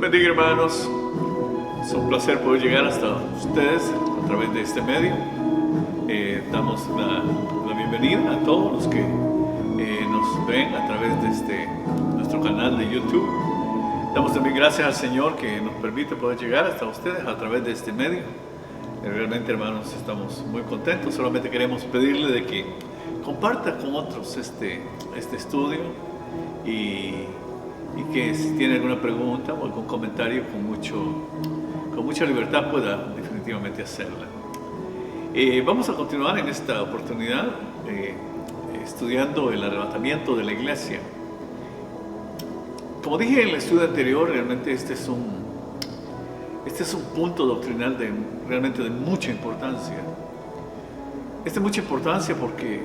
Dios bendiga, hermanos. Es un placer poder llegar hasta ustedes a través de este medio. Damos la bienvenida a todos los que nos ven a través de nuestro canal de YouTube. Damos también gracias al Señor que nos permite poder llegar hasta ustedes a través de este medio. Realmente, hermanos, estamos muy contentos. Solamente queremos pedirle de que comparta con otros este estudio y que si tiene alguna pregunta o algún comentario con mucha libertad pueda definitivamente hacerla. Vamos a continuar en esta oportunidad estudiando el arrebatamiento de la iglesia. Como dije en el estudio anterior, realmente este es un punto doctrinal realmente de mucha importancia. Mucha importancia porque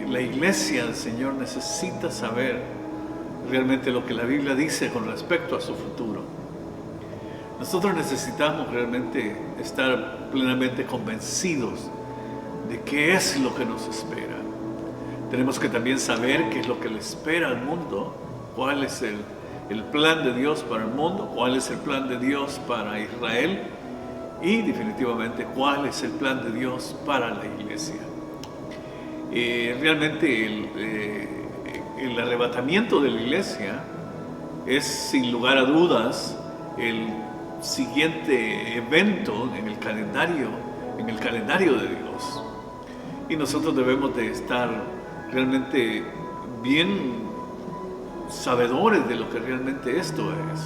la iglesia del Señor necesita saber realmente lo que la Biblia dice con respecto a su futuro. Nosotros necesitamos realmente estar plenamente convencidos de qué es lo que nos espera. Tenemos que también saber qué es lo que le espera al mundo, cuál es el plan de Dios para el mundo, cuál es el plan de Dios para Israel y definitivamente cuál es el plan de Dios para la iglesia. Realmente el arrebatamiento de la iglesia es sin lugar a dudas el siguiente evento en el calendario de Dios. Y nosotros debemos de estar realmente bien sabedores de lo que realmente esto es.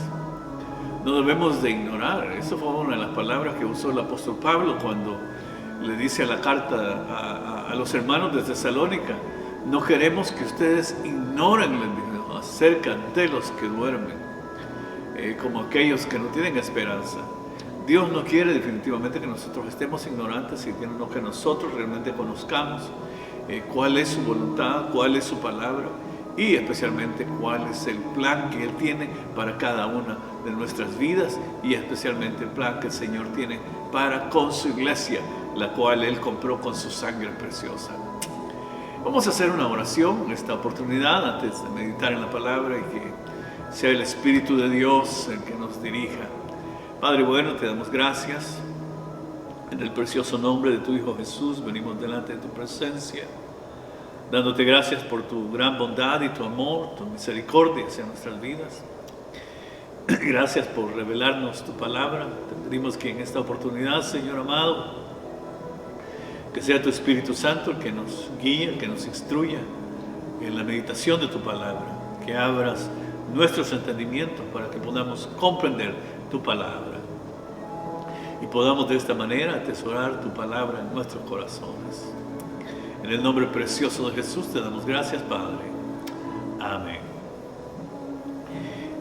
No debemos de ignorar. Eso fue una de las palabras que usó el apóstol Pablo cuando le dice a la carta a los hermanos de Tesalónica: no queremos que ustedes ignoren acerca de los que duermen, como aquellos que no tienen esperanza. Dios no quiere definitivamente que nosotros estemos ignorantes, sino que nosotros realmente conozcamos cuál es su voluntad, cuál es su palabra y especialmente cuál es el plan que Él tiene para cada una de nuestras vidas y especialmente el plan que el Señor tiene para con su iglesia, la cual Él compró con su sangre preciosa. Vamos a hacer una oración en esta oportunidad antes de meditar en la palabra y que sea el Espíritu de Dios el que nos dirija. Padre bueno, te damos gracias. En el precioso nombre de tu Hijo Jesús venimos delante de tu presencia, dándote gracias por tu gran bondad y tu amor, tu misericordia hacia nuestras vidas. Gracias por revelarnos tu palabra. Te pedimos que en esta oportunidad, Señor amado, que sea tu Espíritu Santo el que nos guíe, el que nos instruya en la meditación de tu palabra, que abras nuestros entendimientos para que podamos comprender tu palabra y podamos de esta manera atesorar tu palabra en nuestros corazones. En el nombre precioso de Jesús te damos gracias, Padre. Amén.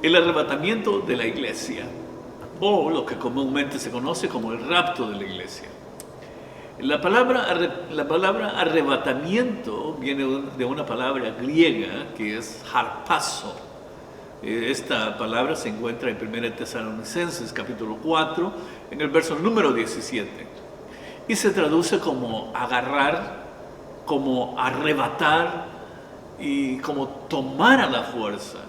El arrebatamiento de la iglesia, o lo que comúnmente se conoce como el rapto de la iglesia. La palabra arrebatamiento viene de una palabra griega que es harpazo. Esta palabra se encuentra en 1 Tesalonicenses capítulo 4, en el verso número 17. Y se traduce como agarrar, como arrebatar y como tomar a la fuerza.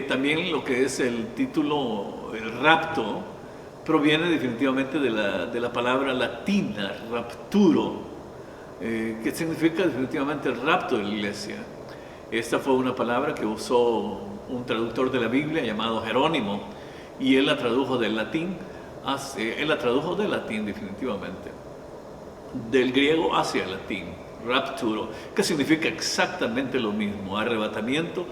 También lo que es el título, el rapto, proviene definitivamente de la palabra latina, rapturo, que significa definitivamente el rapto de la iglesia. Esta fue una palabra que usó un traductor de la Biblia llamado Jerónimo, y él la tradujo del latín definitivamente, del griego hacia el latín, rapturo, que significa exactamente lo mismo, arrebatamiento,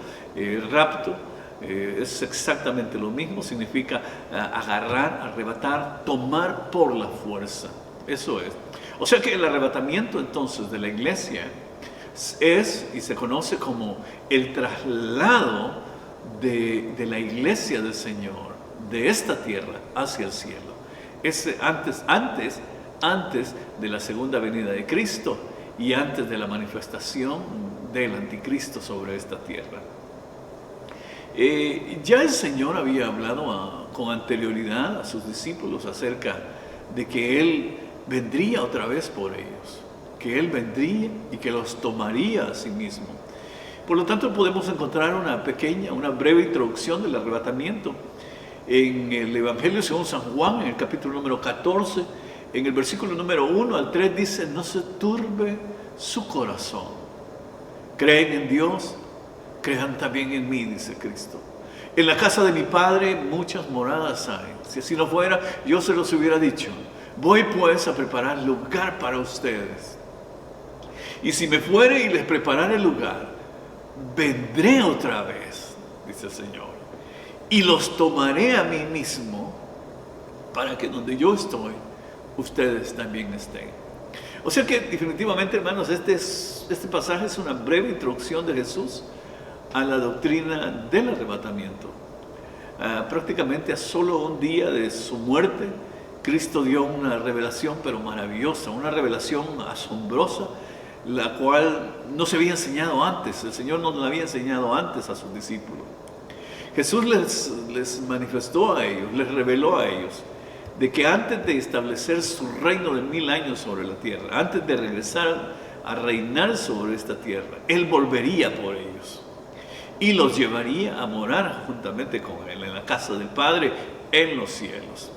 rapto. Es exactamente lo mismo, significa agarrar, arrebatar, tomar por la fuerza. Eso es. O sea que el arrebatamiento entonces de la iglesia es y se conoce como el traslado de la iglesia del Señor, de esta tierra hacia el cielo. Es antes de la segunda venida de Cristo y antes de la manifestación del anticristo sobre esta tierra. Ya el Señor había hablado con anterioridad a sus discípulos acerca de que Él vendría otra vez por ellos, que Él vendría y que los tomaría a sí mismo. Por lo tanto, podemos encontrar una breve introducción del arrebatamiento en el Evangelio según San Juan, en el capítulo número 14, en el versículo número 1 al 3 dice: no se turbe su corazón. Creen en Dios, crean también en mí, dice Cristo. En la casa de mi Padre muchas moradas hay. Si así no fuera, yo se los hubiera dicho. Voy pues a preparar lugar para ustedes. Y si me fuere y les preparare el lugar, vendré otra vez, dice el Señor, y los tomaré a mí mismo, para que donde yo estoy, ustedes también estén. O sea que definitivamente, hermanos, este pasaje es una breve introducción de Jesús a la doctrina del arrebatamiento. Prácticamente a solo un día de su muerte, Cristo dio una revelación pero maravillosa, una revelación asombrosa, la cual no se había enseñado antes. El Señor no la había enseñado antes a sus discípulos. Jesús les manifestó a ellos, les reveló a ellos, de que antes de establecer su reino de 1000 años sobre la tierra, antes de regresar a reinar sobre esta tierra, Él volvería por ellos y los llevaría a morar juntamente con Él en la casa del Padre en los cielos.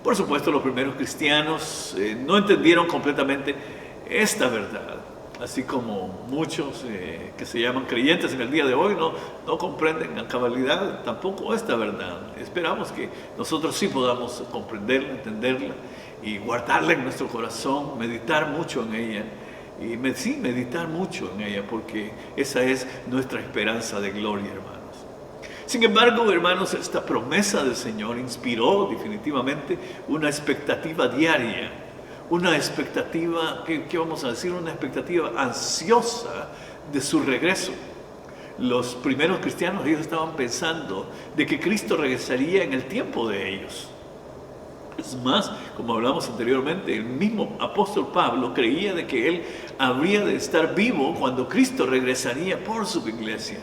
Por supuesto, los primeros cristianos no entendieron completamente esta verdad, así como muchos que se llaman creyentes en el día de hoy no comprenden a cabalidad tampoco esta verdad. Esperamos que nosotros sí podamos comprenderla, entenderla y guardarla en nuestro corazón, meditar mucho en ella. Y sí, meditar mucho en ella, porque esa es nuestra esperanza de gloria, hermanos. Sin embargo, hermanos, esta promesa del Señor inspiró definitivamente una expectativa diaria, una expectativa, ¿qué vamos a decir? Una expectativa ansiosa de su regreso. Los primeros cristianos, ellos estaban pensando de que Cristo regresaría en el tiempo de ellos. Es más, como hablamos anteriormente, el mismo apóstol Pablo creía de que él habría de estar vivo cuando Cristo regresaría por su iglesia.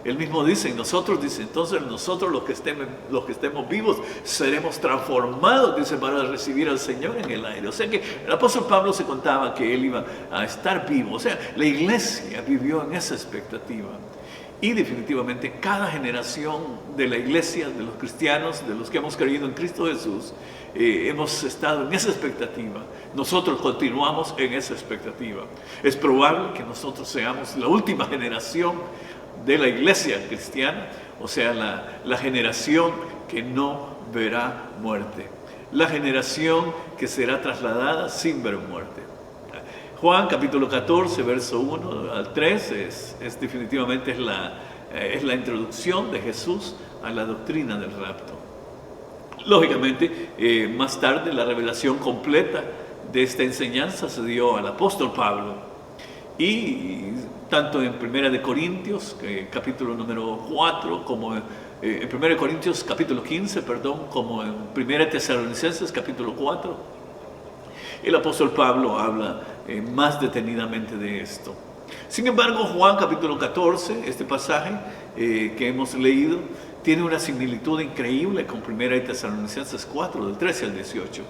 Él mismo dice, entonces nosotros los que estemos vivos seremos transformados, dice, para recibir al Señor en el aire. O sea que el apóstol Pablo se contaba que él iba a estar vivo. O sea, la iglesia vivió en esa expectativa. Y definitivamente cada generación de la iglesia, de los cristianos, de los que hemos creído en Cristo Jesús, hemos estado en esa expectativa. Nosotros continuamos en esa expectativa. Es probable que nosotros seamos la última generación de la iglesia cristiana, o sea, la generación que no verá muerte, la generación que será trasladada sin ver muerte. Juan capítulo 14, verso 1 al 3 definitivamente es la introducción de Jesús a la doctrina del rapto. Lógicamente, más tarde la revelación completa de esta enseñanza se dio al apóstol Pablo, y tanto en 1 Corintios capítulo número 4, como en 1 Corintios capítulo 15, como en 1 Tesalonicenses capítulo 4, el apóstol Pablo habla más detenidamente de esto. Sin embargo, Juan capítulo 14, este pasaje que hemos leído, tiene una similitud increíble con 1 Tesalonicenses 4, del 13 al 18.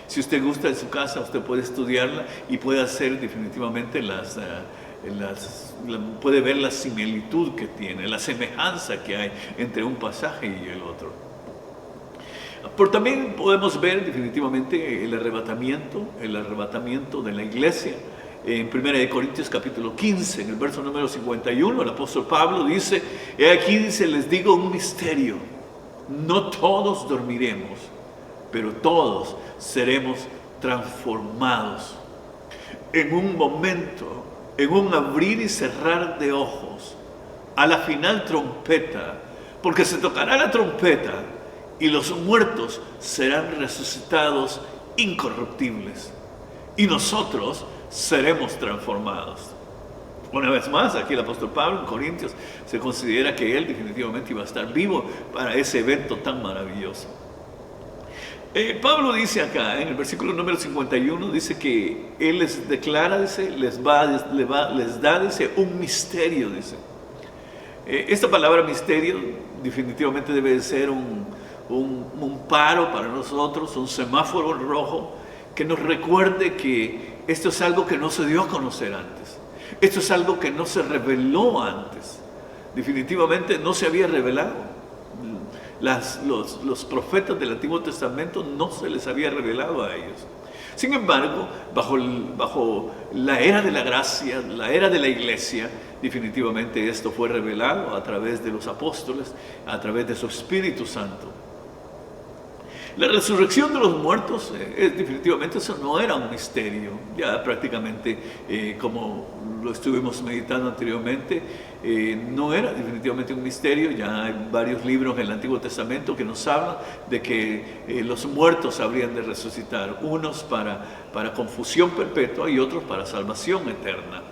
Si usted gusta en su casa, usted puede estudiarla y puede hacer definitivamente puede ver la similitud que tiene, la semejanza que hay entre un pasaje y el otro. Pero también podemos ver definitivamente el arrebatamiento de la iglesia. En 1 Corintios capítulo 15, en el verso número 51, el apóstol Pablo dice, aquí dice, les digo un misterio, no todos dormiremos, pero todos seremos transformados en un momento, en un abrir y cerrar de ojos, a la final trompeta, porque se tocará la trompeta y los muertos serán resucitados incorruptibles y nosotros seremos transformados. Una vez más, aquí el apóstol Pablo en Corintios se considera que él definitivamente iba a estar vivo para ese evento tan maravilloso. Pablo dice acá, en el versículo número 51, dice que él les declara, dice, les da, dice, un misterio, dice. Esta palabra misterio definitivamente debe de ser un paro para nosotros, un semáforo rojo, que nos recuerde que esto es algo que no se dio a conocer antes. Esto es algo que no se reveló antes. Definitivamente no se había revelado. Los profetas del Antiguo Testamento no se les había revelado a ellos. Sin embargo, bajo la era de la gracia, la era de la iglesia, definitivamente esto fue revelado a través de los apóstoles, a través de su Espíritu Santo. La resurrección de los muertos, definitivamente eso no era un misterio. Ya prácticamente, como lo estuvimos meditando anteriormente, no era definitivamente un misterio. Ya hay varios libros en el Antiguo Testamento que nos hablan de que los muertos habrían de resucitar, unos para confusión perpetua y otros para salvación eterna.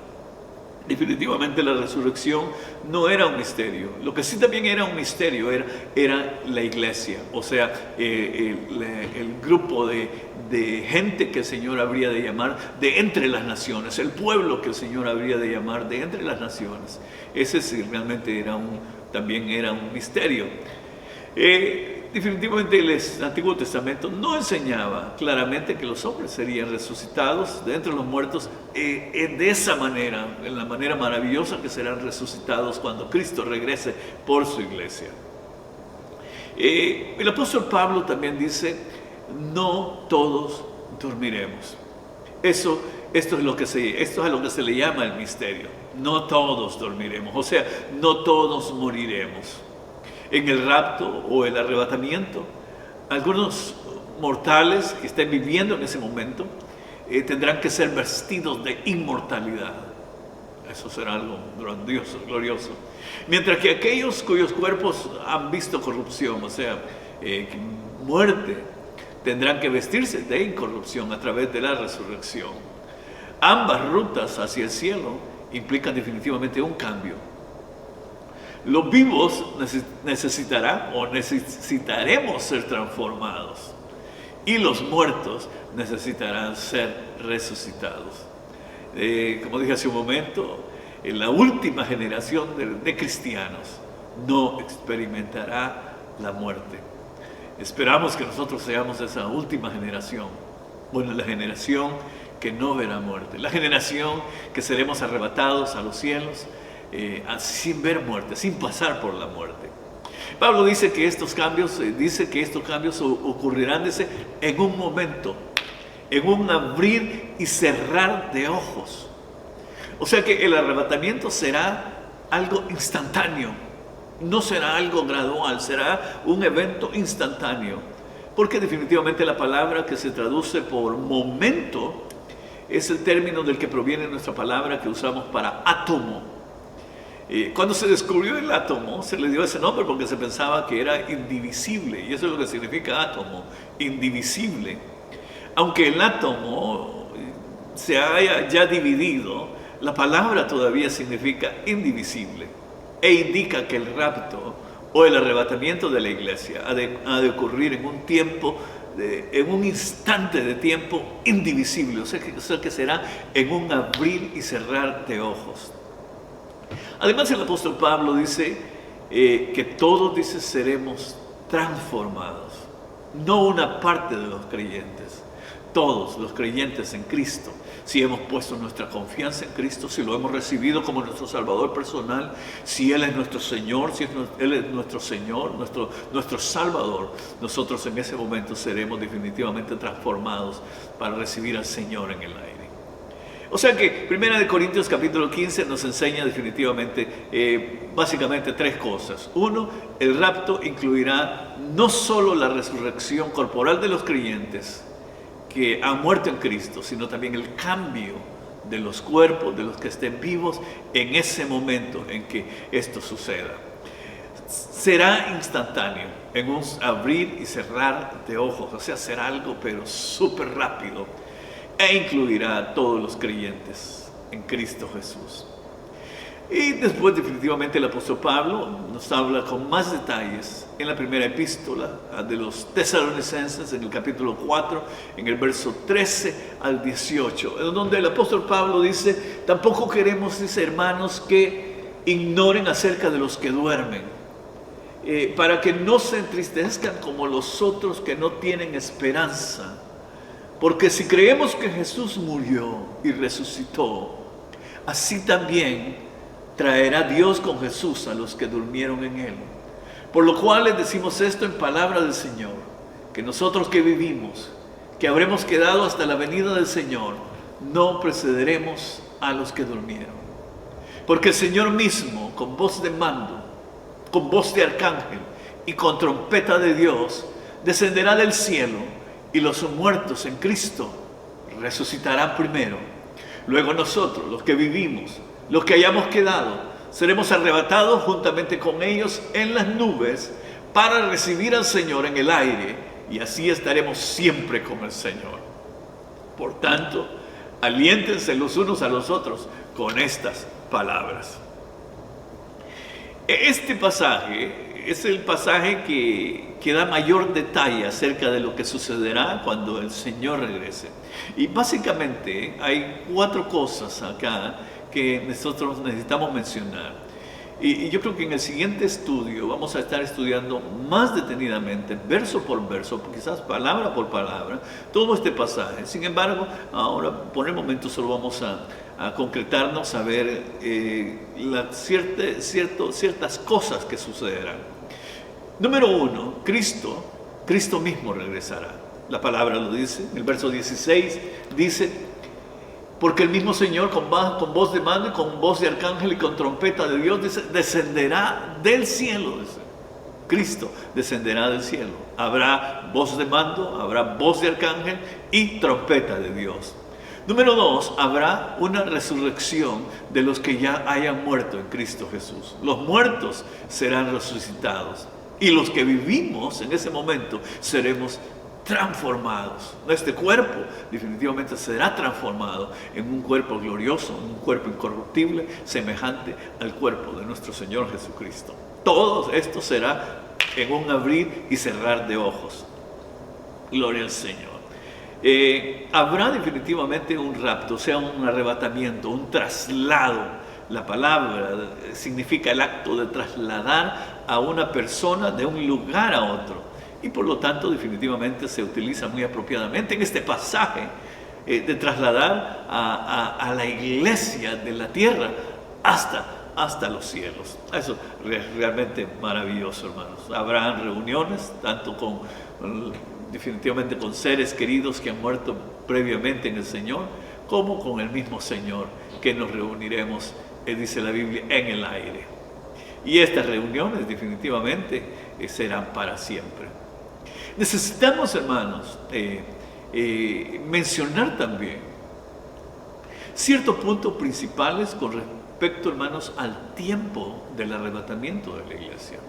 Definitivamente la resurrección no era un misterio. Lo que sí también era un misterio era la iglesia, o sea, el grupo de gente que el Señor habría de llamar de entre las naciones, el pueblo que el Señor habría de llamar de entre las naciones. Ese sí realmente también era un misterio. Definitivamente el Antiguo Testamento no enseñaba claramente que los hombres serían resucitados de entre los muertos de esa manera, en la manera maravillosa que serán resucitados cuando Cristo regrese por su iglesia. El apóstol Pablo también dice, no todos dormiremos. Esto es a lo que se le llama el misterio. No todos dormiremos, o sea, no todos moriremos. En el rapto o el arrebatamiento, algunos mortales que estén viviendo en ese momento tendrán que ser vestidos de inmortalidad. Eso será algo grandioso, glorioso. Mientras que aquellos cuyos cuerpos han visto corrupción, o sea, muerte, tendrán que vestirse de incorrupción a través de la resurrección. Ambas rutas hacia el cielo implican definitivamente un cambio. Los vivos necesitaremos ser transformados y los muertos necesitarán ser resucitados. Como dije hace un momento, la última generación de cristianos no experimentará la muerte. Esperamos que nosotros seamos esa última generación. Bueno, la generación que no verá muerte, la generación que seremos arrebatados a los cielos, sin ver muerte, sin pasar por la muerte. Pablo dice que estos cambios ocurrirán en un momento, en un abrir y cerrar de ojos. O sea que el arrebatamiento será algo instantáneo, no será algo gradual, será un evento instantáneo, porque definitivamente la palabra que se traduce por momento es el término del que proviene nuestra palabra que usamos para átomo. Cuando se descubrió el átomo, se le dio ese nombre porque se pensaba que era indivisible, y eso es lo que significa átomo, indivisible. Aunque el átomo se haya ya dividido, la palabra todavía significa indivisible e indica que el rapto o el arrebatamiento de la iglesia ha de ocurrir en un tiempo, en un instante de tiempo indivisible, o sea que será en un abrir y cerrar de ojos. Además, el apóstol Pablo dice que todos, seremos transformados. No una parte de los creyentes, todos los creyentes en Cristo. Si hemos puesto nuestra confianza en Cristo, si lo hemos recibido como nuestro Salvador personal, si Él es nuestro Señor, si Él es nuestro Señor, nuestro Salvador, nosotros en ese momento seremos definitivamente transformados para recibir al Señor en el aire. O sea que 1 Corintios capítulo 15 nos enseña definitivamente, básicamente tres cosas. Uno, el rapto incluirá no solo la resurrección corporal de los creyentes que han muerto en Cristo, sino también el cambio de los cuerpos, de los que estén vivos en ese momento en que esto suceda. Será instantáneo, en un abrir y cerrar de ojos, o sea, será algo pero súper rápido. E incluirá a todos los creyentes en Cristo Jesús. Y después definitivamente el apóstol Pablo nos habla con más detalles en la primera epístola de los Tesalonicenses, en el capítulo 4, en el verso 13 al 18, en donde el apóstol Pablo dice, tampoco queremos, hermanos, que ignoren acerca de los que duermen, para que no se entristezcan como los otros que no tienen esperanza. Porque si creemos que Jesús murió y resucitó, así también traerá Dios con Jesús a los que durmieron en Él. Por lo cual les decimos esto en palabra del Señor, que nosotros que vivimos, que habremos quedado hasta la venida del Señor, no precederemos a los que durmieron. Porque el Señor mismo, con voz de mando, con voz de arcángel y con trompeta de Dios, descenderá del cielo, y los muertos en Cristo resucitarán primero. Luego nosotros, los que vivimos, los que hayamos quedado, seremos arrebatados juntamente con ellos en las nubes para recibir al Señor en el aire, y así estaremos siempre con el Señor. Por tanto, aliéntense los unos a los otros con estas palabras. Este pasaje es el pasaje que da mayor detalle acerca de lo que sucederá cuando el Señor regrese. Y básicamente hay 4 cosas acá que nosotros necesitamos mencionar. Y yo creo que en el siguiente estudio vamos a estar estudiando más detenidamente, verso por verso, quizás palabra por palabra, todo este pasaje. Sin embargo, ahora por el momento solo vamos a concretarnos a ver ciertas cosas que sucederán. Número 1, Cristo mismo regresará. La palabra lo dice, el verso 16 dice: porque el mismo Señor con voz de mando y con voz de arcángel y con trompeta de Dios descenderá del cielo. Dice. Cristo descenderá del cielo. Habrá voz de mando, habrá voz de arcángel y trompeta de Dios. Número 2, habrá una resurrección de los que ya hayan muerto en Cristo Jesús. Los muertos serán resucitados y los que vivimos en ese momento seremos transformados. Este cuerpo definitivamente será transformado en un cuerpo glorioso, en un cuerpo incorruptible, semejante al cuerpo de nuestro Señor Jesucristo. Todo esto será en un abrir y cerrar de ojos. Gloria al Señor. Habrá definitivamente un rapto, o sea, un arrebatamiento, un traslado. La palabra significa el acto de trasladar a una persona de un lugar a otro. Y por lo tanto definitivamente se utiliza muy apropiadamente en este pasaje de trasladar a la iglesia de la tierra hasta los cielos. Eso es realmente maravilloso, hermanos. Habrán reuniones tanto definitivamente con seres queridos que han muerto previamente en el Señor, como con el mismo Señor, que nos reuniremos, dice la Biblia, en el aire. Y estas reuniones definitivamente serán para siempre. Necesitamos, hermanos, mencionar también ciertos puntos principales con respecto, hermanos, al tiempo del arrebatamiento de la iglesia.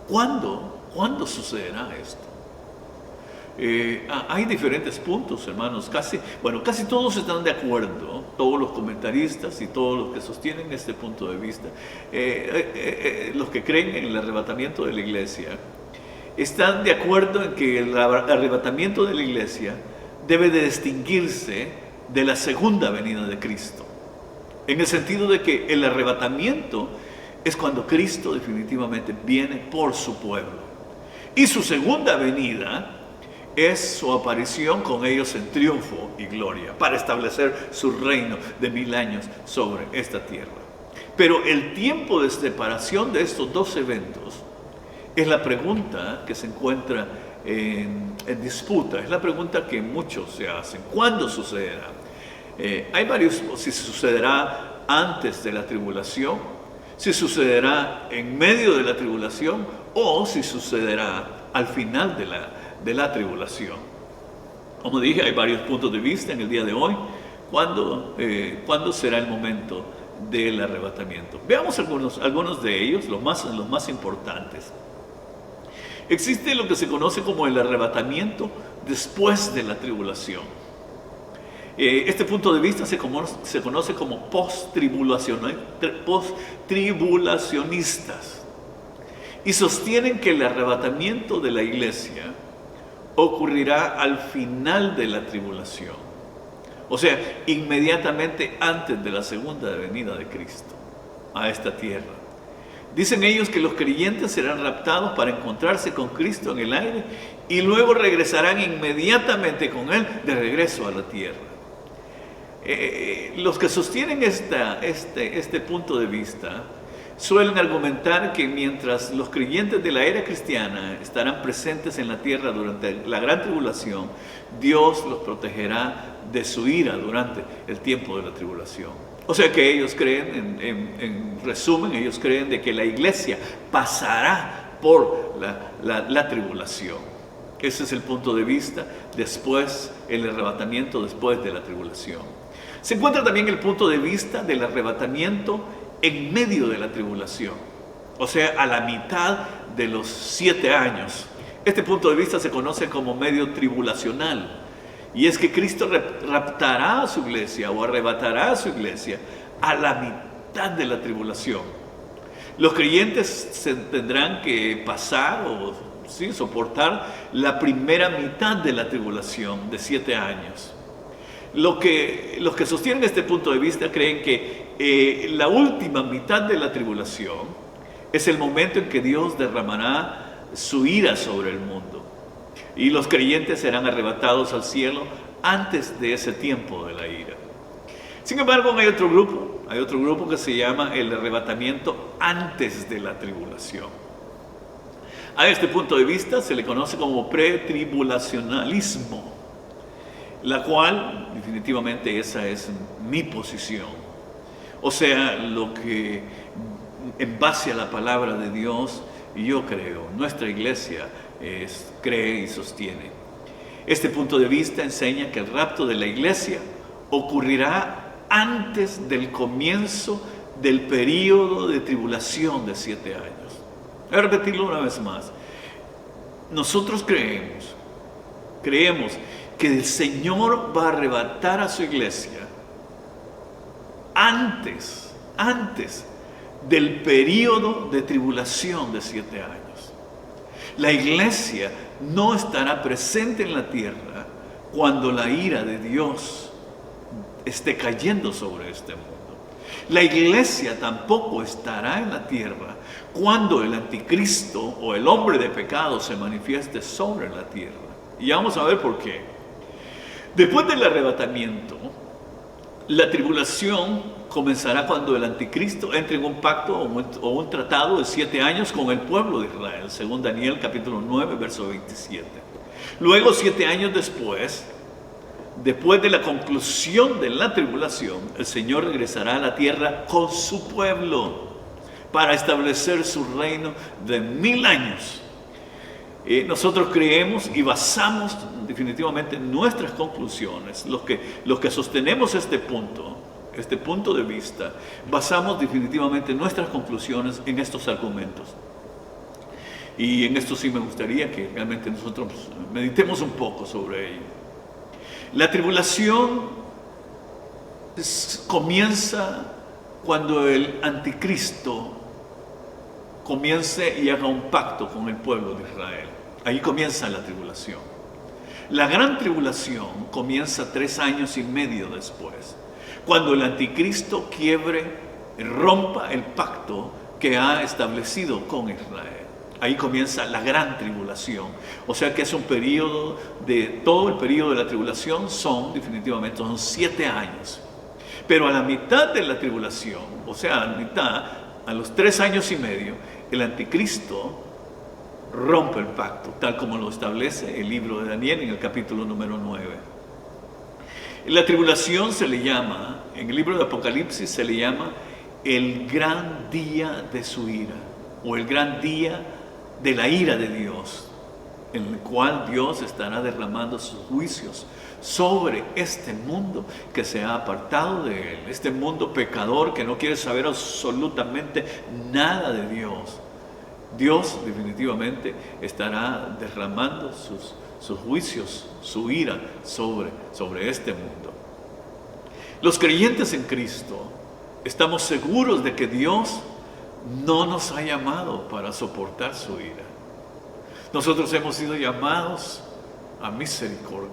¿Cuándo sucederá esto? Hay diferentes puntos, hermanos. Casi todos están de acuerdo, todos los comentaristas y todos los que sostienen este punto de vista, los que creen en el arrebatamiento de la iglesia, están de acuerdo en que el arrebatamiento de la iglesia debe de distinguirse de la segunda venida de Cristo, en el sentido de que el arrebatamiento es cuando Cristo definitivamente viene por su pueblo, y su segunda venida es su aparición con ellos en triunfo y gloria, para establecer su reino de 1000 años sobre esta tierra. Pero el tiempo de separación de estos dos eventos es la pregunta que se encuentra en disputa, es la pregunta que muchos se hacen. ¿Cuándo sucederá? Hay varios, si sucederá antes de la tribulación, si sucederá en medio de la tribulación o si sucederá al final de la tribulación. Como dije, hay varios puntos de vista en el día de hoy. ¿Cuándo será el momento del arrebatamiento? Veamos algunos de ellos, los más importantes. Existe lo que se conoce como el arrebatamiento después de la tribulación. Este punto de vista se conoce como post-tribulacionistas, y sostienen que el arrebatamiento de la iglesia ocurrirá al final de la tribulación, o sea, inmediatamente antes de la segunda venida de Cristo a esta tierra. Dicen ellos que los creyentes serán raptados para encontrarse con Cristo en el aire y luego regresarán inmediatamente con Él de regreso a la tierra. Los que sostienen este punto de vista suelen argumentar que mientras los creyentes de la era cristiana estarán presentes en la tierra durante la gran tribulación, Dios los protegerá de su ira durante el tiempo de la tribulación. O sea que ellos creen, en resumen, ellos creen de que la iglesia pasará por la tribulación. Ese es el punto de vista después, el arrebatamiento después de la tribulación. Se encuentra también el punto de vista del arrebatamiento en medio de la tribulación, o sea, a la mitad de los 7 años. Este punto de vista se conoce como medio tribulacional, y es que Cristo raptará a su iglesia o arrebatará a su iglesia a la mitad de la tribulación. Los creyentes tendrán que pasar o soportar la primera mitad de la tribulación de 7 años. Los que sostienen este punto de vista creen que la última mitad de la tribulación es el momento en que Dios derramará su ira sobre el mundo y los creyentes serán arrebatados al cielo antes de ese tiempo de la ira. Sin embargo, hay otro grupo que se llama el arrebatamiento antes de la tribulación. A este punto de vista se le conoce como pretribulacionalismo, la cual definitivamente esa es mi posición. O sea, lo que en base a la palabra de Dios yo creo, nuestra iglesia cree y sostiene. Este punto de vista enseña que el rapto de la iglesia ocurrirá antes del comienzo del período de tribulación de 7 años. Voy a repetirlo una vez más. Nosotros creemos que el Señor va a arrebatar a su iglesia antes del período de tribulación de 7 años. La iglesia no estará presente en la tierra cuando la ira de Dios esté cayendo sobre este mundo. La iglesia tampoco estará en la tierra cuando el anticristo o el hombre de pecado se manifieste sobre la tierra. Y vamos a ver por qué. Después del arrebatamiento, la tribulación comenzará cuando el anticristo entre en un pacto o un tratado de 7 años con el pueblo de Israel, según Daniel capítulo 9, verso 27. Luego, 7 años después de la conclusión de la tribulación, el Señor regresará a la tierra con su pueblo para establecer su reino de 1000 años. Nosotros creemos y basamos definitivamente nuestras conclusiones, los que sostenemos este punto de vista, basamos definitivamente nuestras conclusiones en estos argumentos. Y en esto sí me gustaría que realmente nosotros meditemos un poco sobre ello. La tribulación comienza cuando el anticristo comience y haga un pacto con el pueblo de Israel. Ahí comienza la tribulación. La gran tribulación comienza 3 años y medio después, cuando el anticristo rompa el pacto que ha establecido con Israel. Ahí comienza la gran tribulación. O sea que es un periodo todo el periodo de la tribulación definitivamente son 7 años. Pero a la mitad de la tribulación, o sea, a los 3 años y medio, el anticristo rompe el pacto, tal como lo establece el libro de Daniel en el capítulo número 9. La tribulación se le llama, en el libro de Apocalipsis se le llama el gran día de su ira, o el gran día de la ira de Dios, en el cual Dios estará derramando sus juicios sobre este mundo que se ha apartado de Él, este mundo pecador que no quiere saber absolutamente nada de Dios. Dios definitivamente estará derramando sus juicios, su ira sobre este mundo. Los creyentes en Cristo estamos seguros de que Dios no nos ha llamado para soportar su ira. Nosotros hemos sido llamados a misericordia.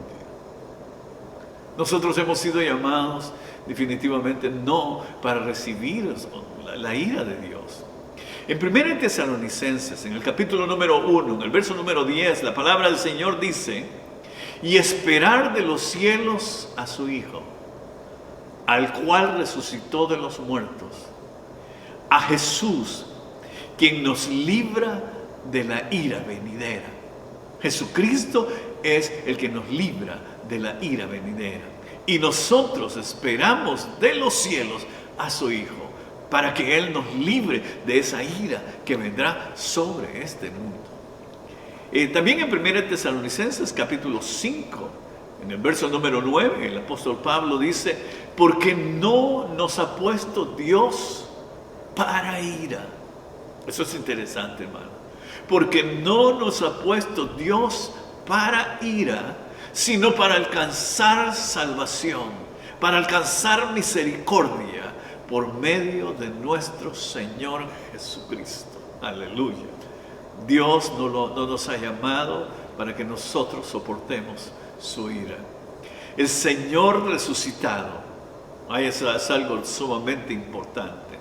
Nosotros hemos sido llamados definitivamente no para recibir la ira de Dios. En 1 Tesalonicenses, en el capítulo número 1, en el verso número 10, la palabra del Señor dice: y esperar de los cielos a su Hijo, al cual resucitó de los muertos, a Jesús, quien nos libra de la ira venidera. Jesucristo es el que nos libra de la ira venidera. Y nosotros esperamos de los cielos a su Hijo, para que Él nos libre de esa ira que vendrá sobre este mundo. También en 1 Tesalonicenses capítulo 5, en el verso número 9, el apóstol Pablo dice: porque no nos ha puesto Dios para ira. Eso es interesante, hermano. Porque no nos ha puesto Dios para ira, sino para alcanzar salvación, para alcanzar misericordia por medio de nuestro Señor Jesucristo. Aleluya. Dios no nos ha llamado para que nosotros soportemos su ira. El Señor resucitado, eso es algo sumamente importante.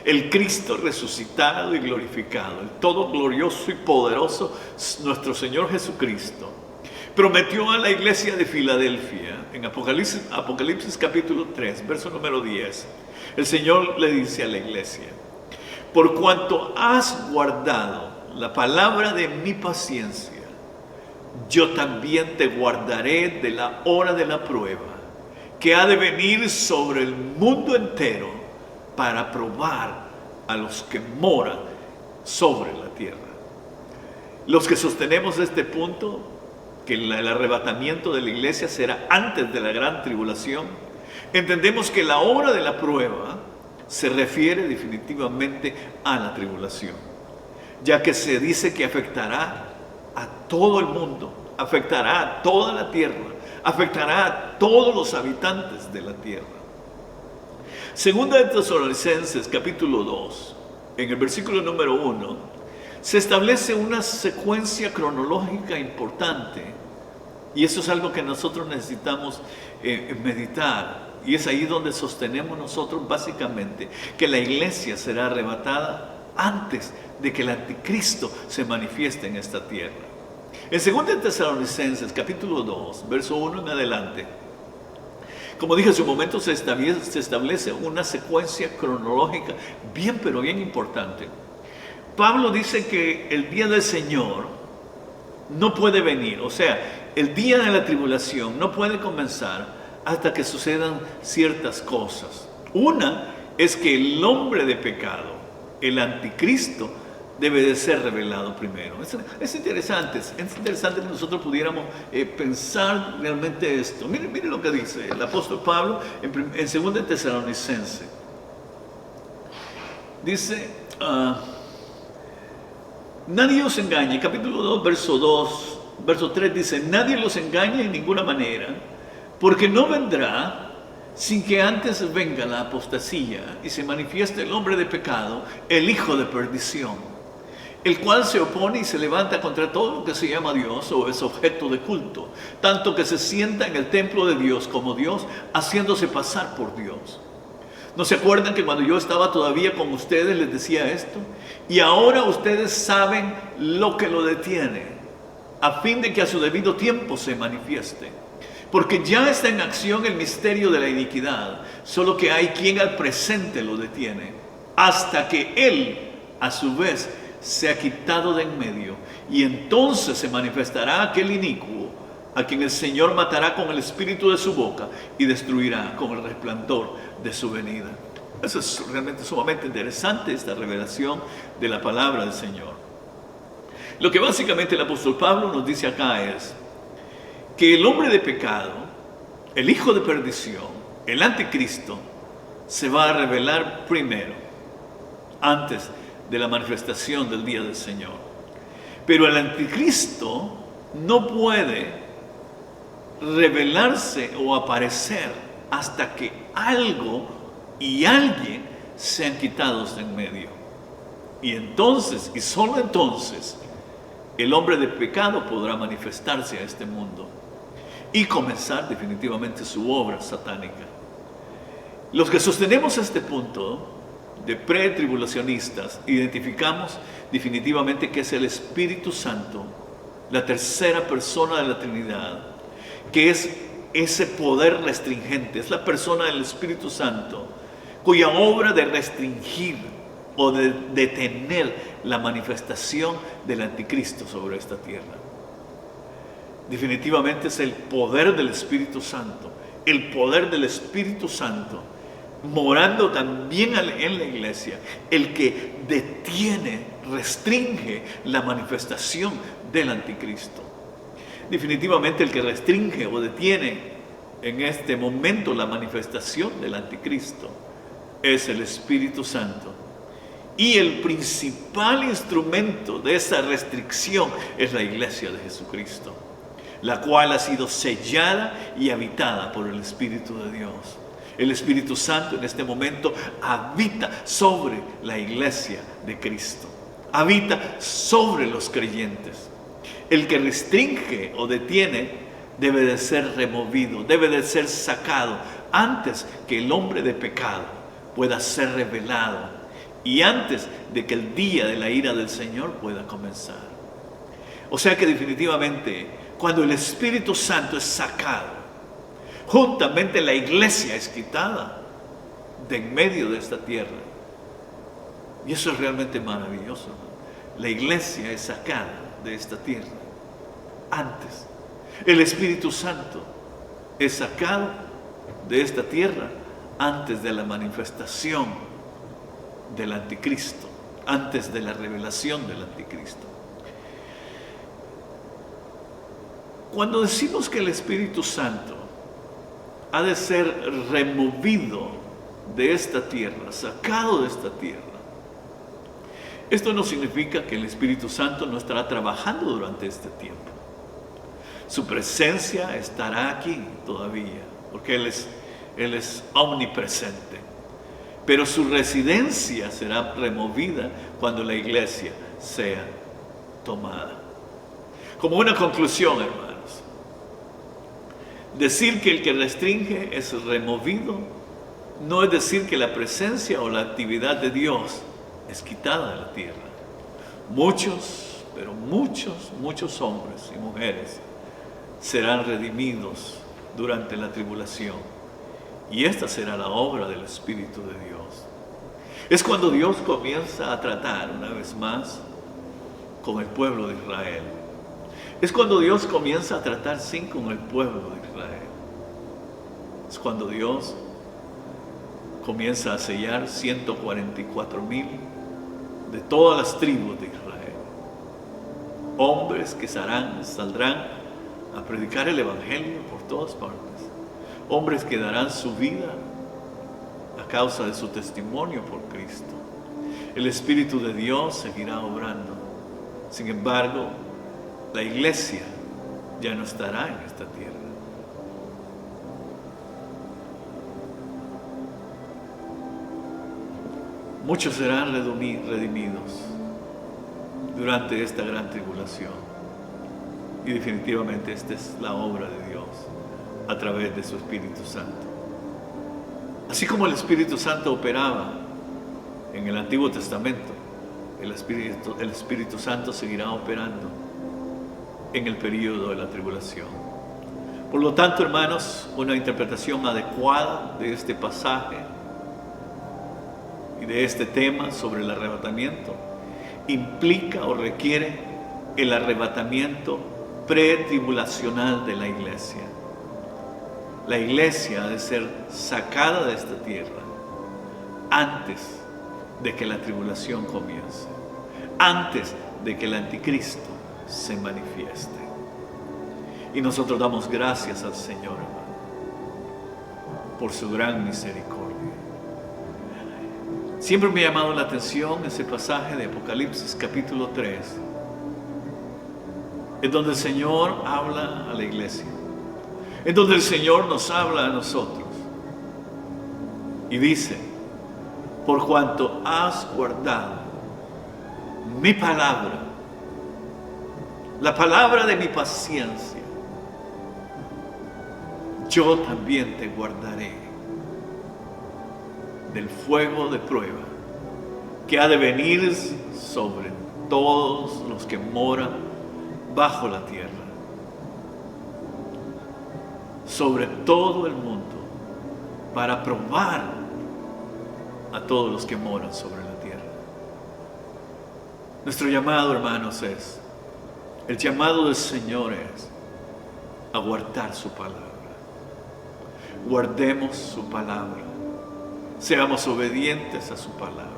El Cristo resucitado y glorificado, el todo glorioso y poderoso, nuestro Señor Jesucristo, prometió a la iglesia de Filadelfia, en Apocalipsis capítulo 3, verso número 10, el Señor le dice a la iglesia: por cuanto has guardado la palabra de mi paciencia, yo también te guardaré de la hora de la prueba, que ha de venir sobre el mundo entero para probar a los que moran sobre la tierra. Los que sostenemos este punto, que el arrebatamiento de la iglesia será antes de la gran tribulación, entendemos que la hora de la prueba se refiere definitivamente a la tribulación, ya que se dice que afectará a todo el mundo, afectará a toda la tierra, afectará a todos los habitantes de la tierra. Segunda de Tesalonicenses capítulo 2, en el versículo número 1, se establece una secuencia cronológica importante, y eso es algo que nosotros necesitamos meditar, y es ahí donde sostenemos nosotros básicamente que la iglesia será arrebatada antes de que el anticristo se manifieste en esta tierra. En 2 de Tesalonicenses capítulo 2, verso 1 en adelante, como dije hace un momento, se establece una secuencia cronológica bien, pero bien importante. Pablo dice que el día del Señor no puede venir, o sea, el día de la tribulación no puede comenzar hasta que sucedan ciertas cosas. Una es que el hombre de pecado, el anticristo, debe de ser revelado primero. Es interesante que nosotros pudiéramos pensar realmente esto. Mire lo que dice el apóstol Pablo en 2 de Tesalonicenses. Dice, nadie os engañe, capítulo 2, verso 3 dice: nadie los engañe en ninguna manera, porque no vendrá sin que antes venga la apostasía y se manifieste el hombre de pecado, el hijo de perdición, el cual se opone y se levanta contra todo lo que se llama Dios o es objeto de culto, tanto que se sienta en el templo de Dios como Dios, haciéndose pasar por Dios. ¿No se acuerdan que cuando yo estaba todavía con ustedes les decía esto? Y ahora ustedes saben lo que lo detiene, a fin de que a su debido tiempo se manifieste. Porque ya está en acción el misterio de la iniquidad, solo que hay quien al presente lo detiene, hasta que Él, a su vez, se ha quitado de en medio, y entonces se manifestará aquel inicuo, a quien el Señor matará con el espíritu de su boca y destruirá con el resplandor de su venida. Eso es realmente sumamente interesante, esta revelación de la palabra del Señor. Lo que básicamente el apóstol Pablo nos dice acá es que el hombre de pecado, el hijo de perdición, el anticristo, se va a revelar primero, antes de la manifestación del día del Señor. Pero el anticristo no puede revelarse o aparecer hasta que algo y alguien sean quitados de en medio. Y entonces, y solo entonces, el hombre de pecado podrá manifestarse a este mundo y comenzar definitivamente su obra satánica. Los que sostenemos este punto de pretribulacionistas, identificamos definitivamente que es el Espíritu Santo, la tercera persona de la Trinidad, que es ese poder restringente. Es la persona del Espíritu Santo cuya obra de restringir o de detener la manifestación del anticristo sobre esta tierra. Definitivamente es el poder del Espíritu Santo, el poder del Espíritu Santo morando también en la iglesia, el que detiene, restringe la manifestación del anticristo. Definitivamente el que restringe o detiene en este momento la manifestación del anticristo es el Espíritu Santo. Y el principal instrumento de esa restricción es la iglesia de Jesucristo, la cual ha sido sellada y habitada por el Espíritu de Dios. El Espíritu Santo en este momento habita sobre la iglesia de Cristo, habita sobre los creyentes. El que restringe o detiene debe de ser removido, debe de ser sacado antes que el hombre de pecado pueda ser revelado y antes de que el día de la ira del Señor pueda comenzar. O sea que definitivamente cuando el Espíritu Santo es sacado, juntamente la iglesia es quitada de en medio de esta tierra. Y eso es realmente maravilloso, ¿no? La iglesia es sacada de esta tierra antes. El Espíritu Santo es sacado de esta tierra antes de la manifestación del anticristo, antes de la revelación del anticristo. Cuando decimos que el Espíritu Santo ha de ser removido de esta tierra, sacado de esta tierra, esto no significa que el Espíritu Santo no estará trabajando durante este tiempo. Su presencia estará aquí todavía, porque Él es omnipresente. Pero su residencia será removida cuando la iglesia sea tomada. Como una conclusión, hermanos, decir que el que restringe es removido no es decir que la presencia o la actividad de Dios es quitada de la tierra. Muchos, pero muchos hombres y mujeres serán redimidos durante la tribulación. Y esta será la obra del Espíritu de Dios. Es cuando Dios comienza a tratar una vez más con el pueblo de Israel. Es cuando Dios comienza a tratar sin con el pueblo de Israel. Es cuando Dios comienza a sellar 144,000 de todas las tribus de Israel. Hombres que saldrán a predicar el Evangelio por todas partes. Hombres que darán su vida a causa de su testimonio por Cristo. El Espíritu de Dios seguirá obrando. Sin embargo, la iglesia ya no estará en esta tierra. Muchos serán redimidos durante esta gran tribulación. Y definitivamente esta es la obra de Dios a través de su Espíritu Santo. Así como el Espíritu Santo operaba en el Antiguo Testamento, el Espíritu Santo seguirá operando en el período de la tribulación. Por lo tanto, hermanos, una interpretación adecuada de este pasaje y de este tema sobre el arrebatamiento implica o requiere el arrebatamiento pretribulacional de la iglesia. La iglesia ha de ser sacada de esta tierra antes de que la tribulación comience, antes de que el anticristo se manifieste. Y nosotros damos gracias al Señor, hermano, por su gran misericordia. Siempre me ha llamado la atención ese pasaje de Apocalipsis capítulo 3, en donde el Señor habla a la iglesia, en donde el Señor nos habla a nosotros y dice: por cuanto has guardado mi palabra, la palabra de mi paciencia, yo también te guardaré del fuego de prueba que ha de venir sobre todos los que moran bajo la tierra. sobre todo el mundo para probar a todos los que moran sobre la tierra. Nuestro llamado, hermanos, el llamado del Señor es a guardar su palabra. Guardemos su palabra. Seamos obedientes a su palabra.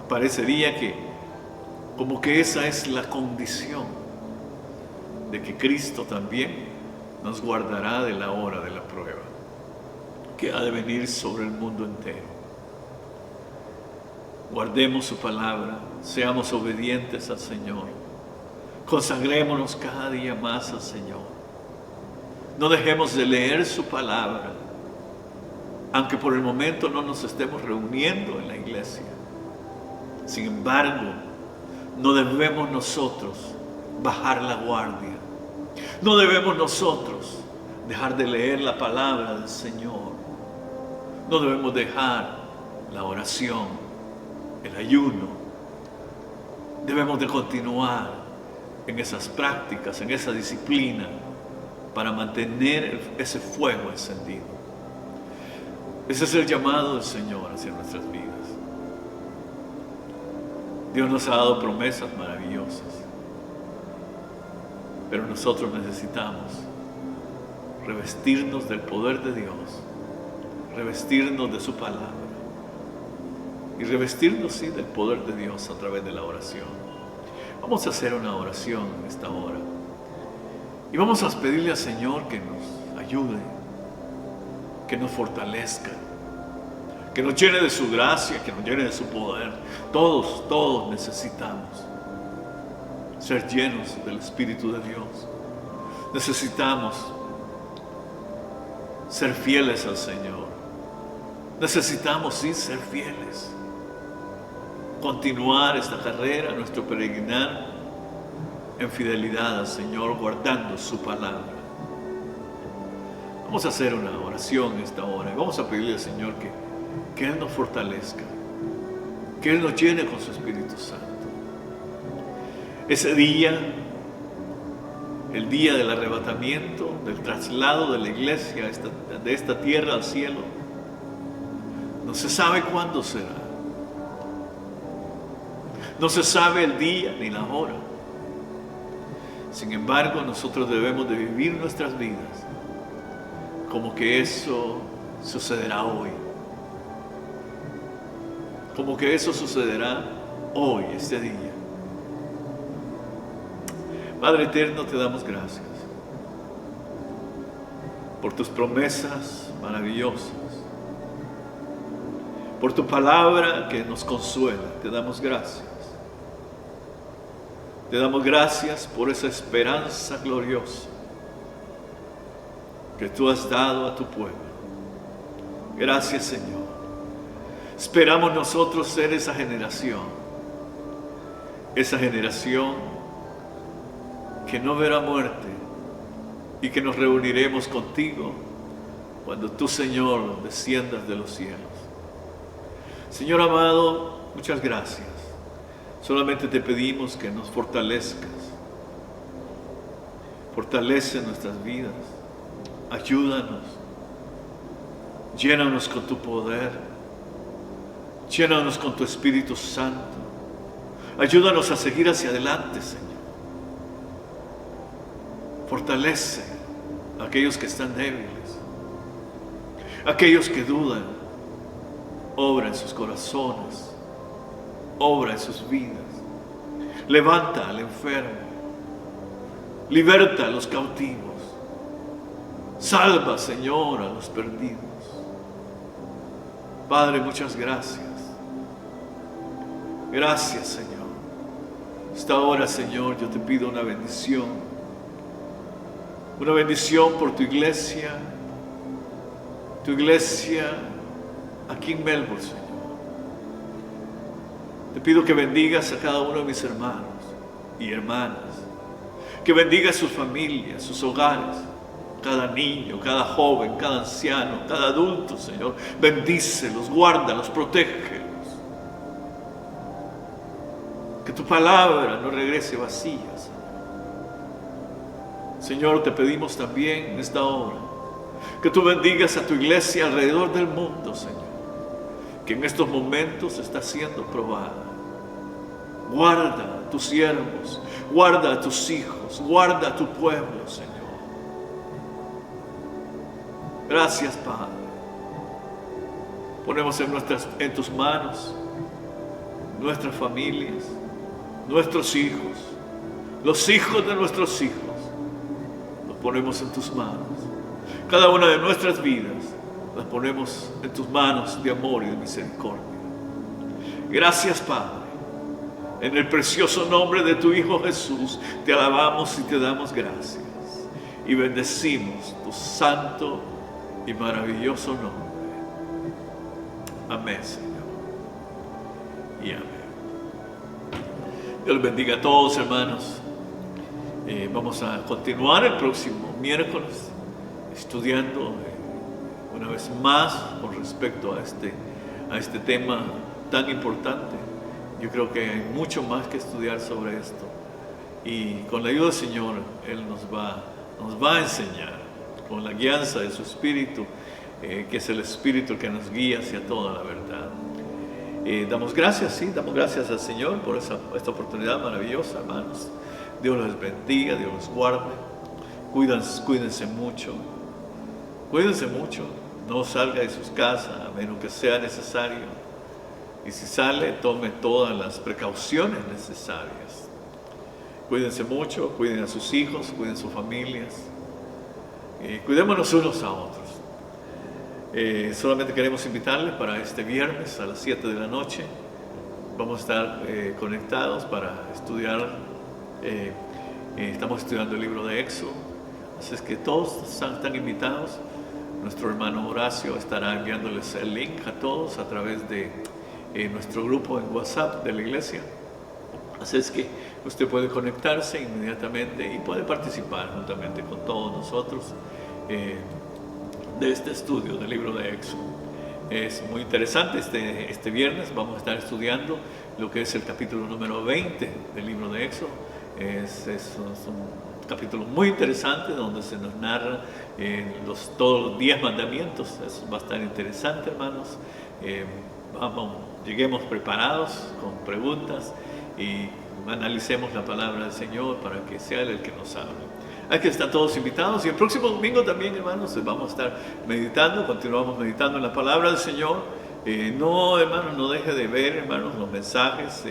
Parecería que como que esa es la condición de que Cristo también nos guardará de la hora de la prueba que ha de venir sobre el mundo entero. Guardemos su palabra, seamos obedientes al Señor, consagrémonos cada día más al Señor. No dejemos de leer su palabra, aunque por el momento no nos estemos reuniendo en la iglesia. Sin embargo, no debemos nosotros bajar la guardia. No debemos nosotros dejar de leer la palabra del Señor. No debemos dejar la oración, el ayuno. Debemos de continuar en esas prácticas, en esa disciplina, para mantener ese fuego encendido. Ese es el llamado del Señor hacia nuestras vidas. Dios nos ha dado promesas maravillosas, pero nosotros necesitamos revestirnos del poder de Dios, revestirnos de su palabra y revestirnos, sí, del poder de Dios a través de la oración. Vamos a hacer una oración en esta hora y vamos a pedirle al Señor que nos ayude, que nos fortalezca, que nos llene de su gracia, que nos llene de su poder. Todos necesitamos ser llenos del Espíritu de Dios. Necesitamos ser fieles al Señor. Necesitamos, sí, ser fieles. Continuar esta carrera, nuestro peregrinar en fidelidad al Señor, guardando su palabra. Vamos a hacer una oración esta hora y vamos a pedirle al Señor que Él nos fortalezca, que Él nos llene con su Espíritu Santo. Ese día, el día del arrebatamiento, del traslado de la iglesia de esta tierra al cielo, no se sabe cuándo será. No se sabe el día ni la hora. Sin embargo, nosotros debemos de vivir nuestras vidas como que eso sucederá hoy. Como que eso sucederá hoy, este día. Padre eterno, te damos gracias por tus promesas maravillosas, por tu palabra que nos consuela. Te damos gracias. Te damos gracias por esa esperanza gloriosa que tú has dado a tu pueblo. Gracias, Señor. Esperamos nosotros ser esa generación que no verá muerte y que nos reuniremos contigo cuando tú, Señor, desciendas de los cielos. Señor amado, muchas gracias. Solamente te pedimos que nos fortalezcas. Fortalece nuestras vidas. Ayúdanos. Llénanos con tu poder. Llénanos con tu Espíritu Santo. Ayúdanos a seguir hacia adelante, Señor. Fortalece a aquellos que están débiles, aquellos que dudan. Obra en sus corazones, obra en sus vidas. Levanta al enfermo, liberta a los cautivos, salva, Señor, a los perdidos. Padre, muchas gracias. Gracias, Señor. Esta hora, Señor, yo te pido una bendición por tu iglesia aquí en Melbourne, Señor. Te pido que bendigas a cada uno de mis hermanos y hermanas, que bendigas sus familias, sus hogares, cada niño, cada joven, cada anciano, cada adulto, Señor. Bendícelos, guárdalos, protégelos. Que tu palabra no regrese vacía, Señor, Señor, te pedimos también en esta hora que tú bendigas a tu iglesia alrededor del mundo, Señor, que en estos momentos está siendo probada. Guarda a tus siervos, guarda a tus hijos, guarda a tu pueblo, Señor. Gracias, Padre. Ponemos en tus manos nuestras familias, nuestros hijos, los hijos de nuestros hijos. Los ponemos en tus manos. Cada una de nuestras vidas las ponemos en tus manos de amor y de misericordia. Gracias, Padre. En el precioso nombre de tu Hijo Jesús, te alabamos y te damos gracias. Y bendecimos tu santo y maravilloso nombre. Amén, Señor. Y amén. Dios les bendiga a todos, hermanos. Vamos a continuar el próximo miércoles estudiando una vez más con respecto a este tema tan importante. Yo creo que hay mucho más que estudiar sobre esto. Y con la ayuda del Señor, Él nos va a enseñar, con la guianza de su Espíritu, que es el Espíritu que nos guía hacia toda la verdad. Damos gracias al Señor por esta oportunidad maravillosa, hermanos. Dios los bendiga, Dios los guarde. Cuídense mucho. Cuídense mucho. No salga de sus casas a menos que sea necesario. Y si sale, tome todas las precauciones necesarias. Cuídense mucho, cuiden a sus hijos, cuiden sus familias. Cuidémonos unos a otros. Solamente queremos invitarles para este viernes a las 7 de la noche. Vamos a estar conectados para estudiar. Estamos estudiando el libro de Éxodo. Así es que todos están invitados. Nuestro hermano Horacio estará enviándoles el link a todos a través de nuestro grupo en WhatsApp de la iglesia. Así es que usted puede conectarse inmediatamente y puede participar juntamente con todos nosotros de este estudio del libro de Éxodo. Es muy interesante. Este viernes vamos a estar estudiando lo que es el capítulo número 20 del libro de Éxodo. Es un capítulo muy interesante donde se nos narra todos los 10 mandamientos. Eso va a estar interesante, hermanos. Lleguemos preparados con preguntas y analicemos la palabra del Señor para que sea Él el que nos hable. Aquí están todos invitados y el próximo domingo también, hermanos, vamos a estar meditando, continuamos meditando en la palabra del Señor. No, hermanos, no deje de ver, hermanos, los mensajes,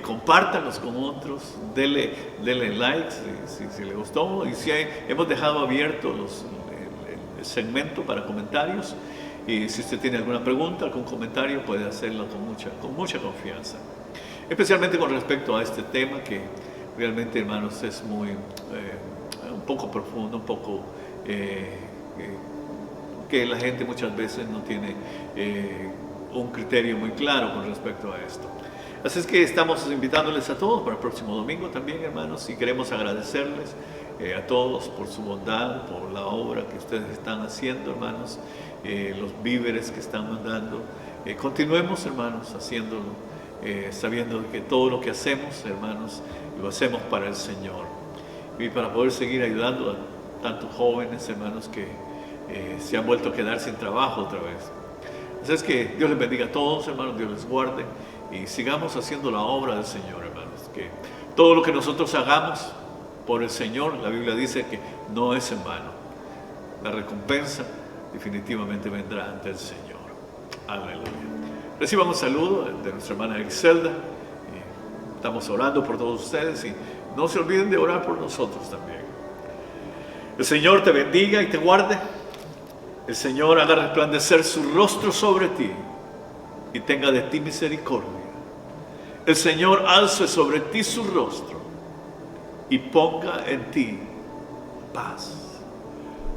compártanlos con otros, denle likes si le gustó, y si hemos dejado abierto el segmento para comentarios. Y si usted tiene alguna pregunta, algún comentario, puede hacerlo con mucha confianza. Especialmente con respecto a este tema que realmente, hermanos, es un poco profundo, un poco que la gente muchas veces no tiene un criterio muy claro con respecto a esto. Así es que estamos invitándoles a todos para el próximo domingo también, hermanos, y queremos agradecerles a todos por su bondad, por la obra que ustedes están haciendo, hermanos, los víveres que están mandando. Continuemos, hermanos, haciéndolo, sabiendo que todo lo que hacemos, hermanos, lo hacemos para el Señor y para poder seguir ayudando a tantos jóvenes, hermanos, que se han vuelto a quedar sin trabajo otra vez. Así es que Dios les bendiga a todos, hermanos, Dios les guarde y sigamos haciendo la obra del Señor, hermanos. Que todo lo que nosotros hagamos por el Señor, la Biblia dice que no es en vano. La recompensa definitivamente vendrá ante el Señor. Aleluya. Reciban un saludo de nuestra hermana Griselda. Estamos orando por todos ustedes y no se olviden de orar por nosotros también. El Señor te bendiga y te guarde. El Señor haga resplandecer su rostro sobre ti y tenga de ti misericordia. El Señor alce sobre ti su rostro y ponga en ti paz.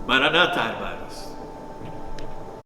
Maranatha, hermanos.